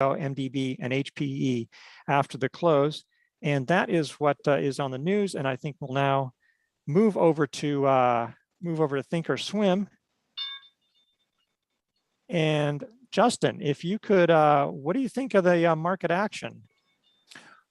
MDB, and HPE after the close. And that is what is on the news. And I think we'll now move over to Thinkorswim. And Justin, if you could, what do you think of the market action?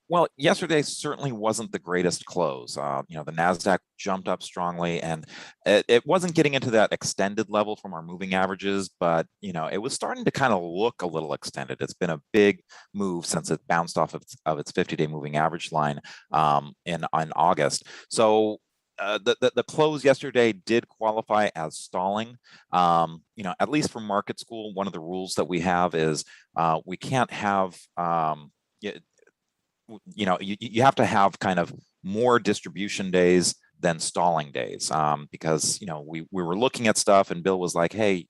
Well, yesterday certainly wasn't the greatest close. The NASDAQ jumped up strongly, and it wasn't getting into that extended level from our moving averages, but it was starting to kind of look a little extended. It's been a big move since it bounced off of its 50-day moving average line in August. So the close yesterday did qualify as stalling. At least for market school, one of the rules that we have is we can't have you have to have kind of more distribution days than stalling days, because we were looking at stuff and Bill was like, hey,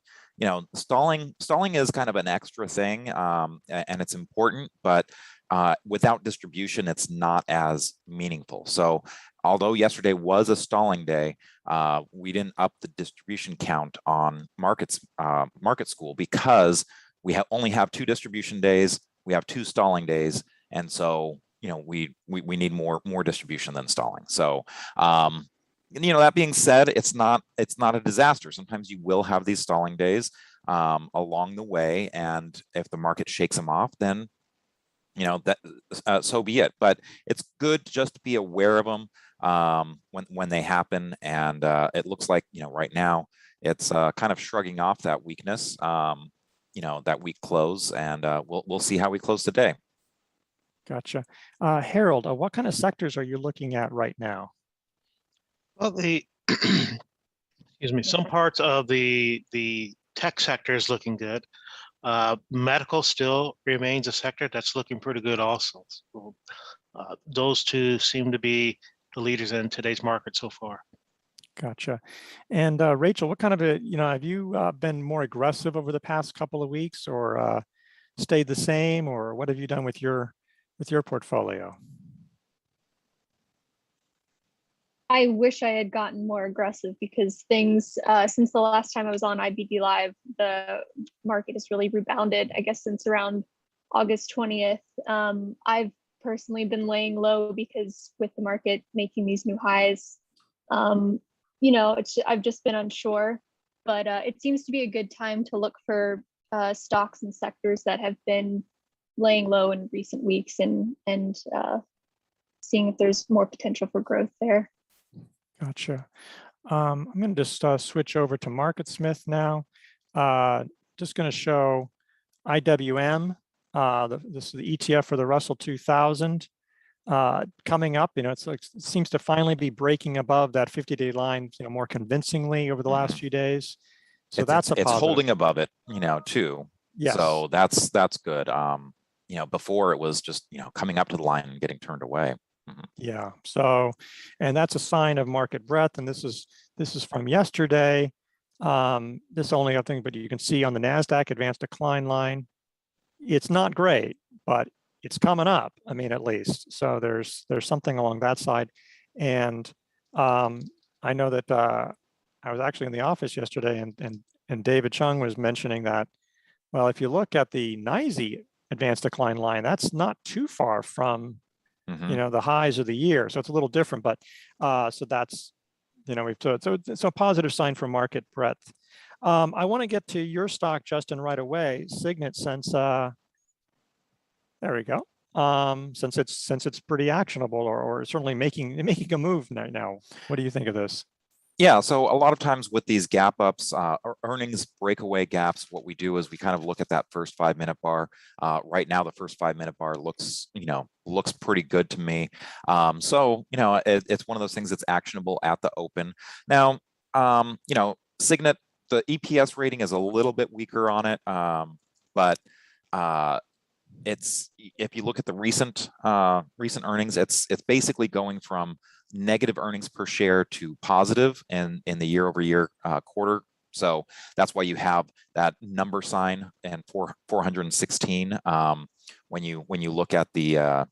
stalling is kind of an extra thing, and it's important, but without distribution, it's not as meaningful. So although yesterday was a stalling day, we didn't up the distribution count on market school because we only have 2 distribution days, we have 2 stalling days, and so we need more distribution than stalling. So that being said, it's not a disaster. Sometimes you will have these stalling days along the way, and if the market shakes them off, then so be it. But it's good just to be aware of them when they happen. And it looks like right now it's kind of shrugging off that weakness, that weak close, and we'll see how we close today. Gotcha. Harold, what kind of sectors are you looking at right now? Well, excuse me, some parts of the tech sector is looking good. Medical still remains a sector that's looking pretty good also. So, those two seem to be the leaders in today's market so far. Gotcha. And Rachel, what kind of have you been more aggressive over the past couple of weeks, or stayed the same, or what have you done with your portfolio? I wish I had gotten more aggressive because things, since the last time I was on IBD Live, the market has really rebounded, I guess, since around August 20th. I've personally been laying low because with the market making these new highs, I've just been unsure, but it seems to be a good time to look for stocks and sectors that have been laying low in recent weeks and seeing if there's more potential for growth there. Gotcha. I'm going to just switch over to MarketSmith now. Just going to show IWM. This is the ETF for the Russell 2000 coming up. It seems to finally be breaking above that 50-day line, more convincingly over the last few days. So it's holding above it, too. Yes. So that's good. Before it was just coming up to the line and getting turned away. Yeah. So, and that's a sign of market breadth. And this is from yesterday. This only other thing, but you can see on the NASDAQ advanced decline line, it's not great, but it's coming up. I mean, at least. So there's something along that side. And I know that I was actually in the office yesterday, and David Chung was mentioning that, well, if you look at the NYSE advanced decline line, that's not too far from the highs of the year. So it's a little different, but so that's it's a positive sign for market breadth. I want to get to your stock, Justin, right away. Signet, since there we go. Since it's pretty actionable, or certainly making a move now. What do you think of this? Yeah, so a lot of times with these gap ups, earnings breakaway gaps, what we do is we kind of look at that first 5-minute bar. Right now, the first 5-minute bar looks pretty good to me. So it's one of those things that's actionable at the open. Now, Signet, the EPS rating is a little bit weaker on it, but it's, if you look at the recent earnings, it's basically going from negative earnings per share to positive in the year over year quarter. So that's why you have that number sign and 416 when you look at the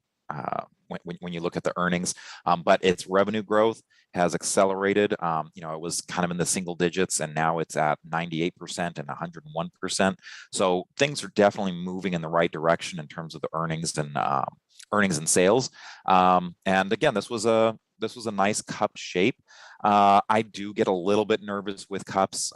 when you look at the earnings, but its revenue growth has accelerated. It was kind of in the single digits, and now it's at 98% and 101%. So things are definitely moving in the right direction in terms of the earnings and sales. And again, this was a nice cup shape. I do get a little bit nervous with cups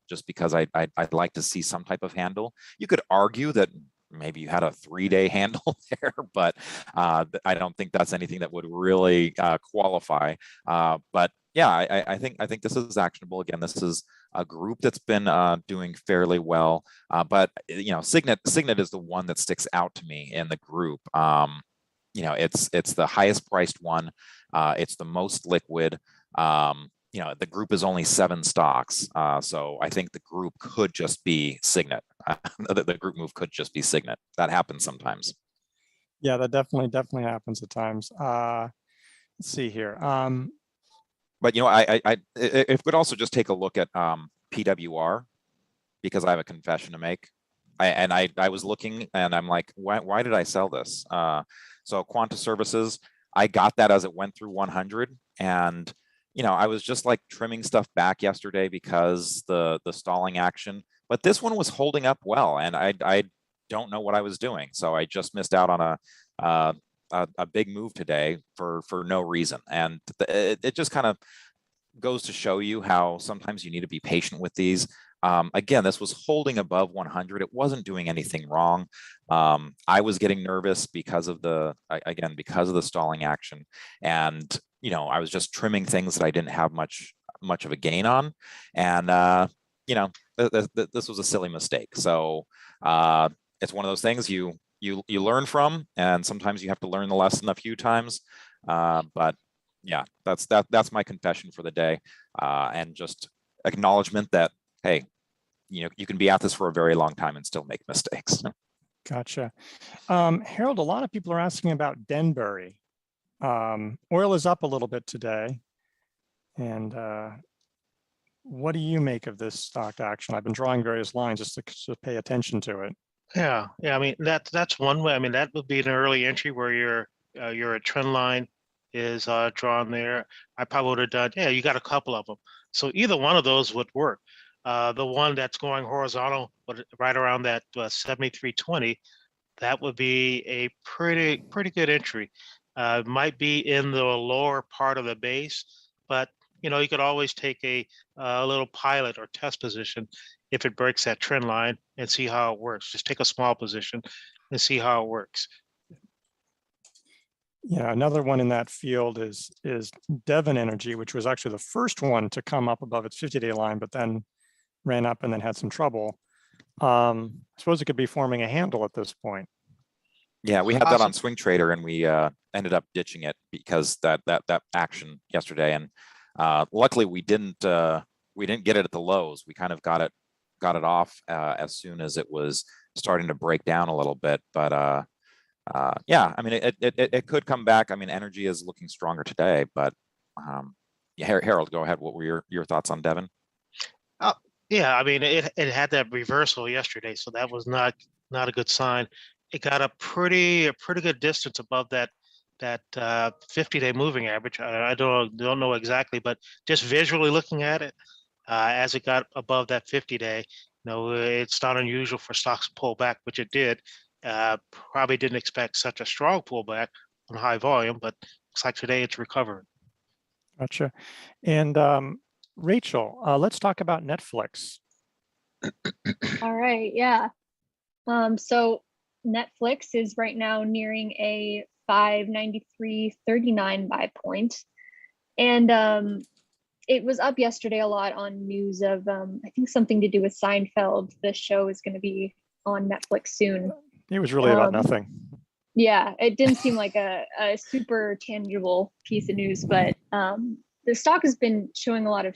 just because I'd like to see some type of handle. You could argue that maybe you had a 3-day handle there, but I don't think that's anything that would really qualify. But yeah, I think this is actionable. Again, this is a group that's been doing fairly well, but Signet is the one that sticks out to me in the group. It's the highest priced one. It's the most liquid. The group is only 7 stocks. So I think the group could just be Signet. The group move could just be Signet. That happens sometimes. Yeah, that definitely happens at times. Let's see here. But if we'd also just take a look at PWR, because I have a confession to make. I was looking and I'm like, why did I sell this? So Quanta Services, I got that as it went through 100, and I was just like trimming stuff back yesterday because the stalling action, but this one was holding up well, and I don't know what I was doing, so I just missed out on a big move today for no reason, and it just kind of goes to show you how sometimes you need to be patient with these. Again, this was holding above 100. It wasn't doing anything wrong. I was getting nervous because of the stalling action, and I was just trimming things that I didn't have much of a gain on, and this was a silly mistake. So it's one of those things you learn from, and sometimes you have to learn the lesson a few times. But yeah, that's my confession for the day, and just acknowledgement that, hey, you can be at this for a very long time and still make mistakes. Gotcha. Harold, a lot of people are asking about Denbury. Oil is up a little bit today. And what do you make of this stock action? I've been drawing various lines just to pay attention to it. Yeah. I mean, that's one way. I mean, that would be an early entry where your trend line is drawn there. I probably would have done, yeah, you got a couple of them. So either one of those would work. The one that's going horizontal, but right around that 73.20, that would be a pretty good entry. Might be in the lower part of the base, but you could always take a little pilot or test position if it breaks that trend line and see how it works. Just take a small position and see how it works. Yeah, another one in that field is Devon Energy, which was actually the first one to come up above its 50-day line, but then ran up and then had some trouble. I suppose it could be forming a handle at this point. Yeah, we had that on Swing Trader, and we ended up ditching it because that action yesterday, and luckily we didn't get it at the lows. We kind of got it off as soon as it was starting to break down a little bit. But yeah, I mean, it could come back. I mean, energy is looking stronger today, but yeah, Harold, go ahead. What were your thoughts on Devon? Yeah, I mean, it had that reversal yesterday, so that was not a good sign. It got a pretty good distance above that 50-day moving average. I don't know exactly, but just visually looking at it, as it got above that 50-day, it's not unusual for stocks to pull back, which it did. Probably didn't expect such a strong pullback on high volume, but looks like today it's recovering. Gotcha. And Rachel, let's talk about Netflix. All right, yeah. So Netflix is right now nearing a 593.39 buy point. And it was up yesterday a lot on news of, I think something to do with Seinfeld. The show is going to be on Netflix soon. It was really about nothing. Yeah, it didn't seem like a super tangible piece of news, but the stock has been showing a lot of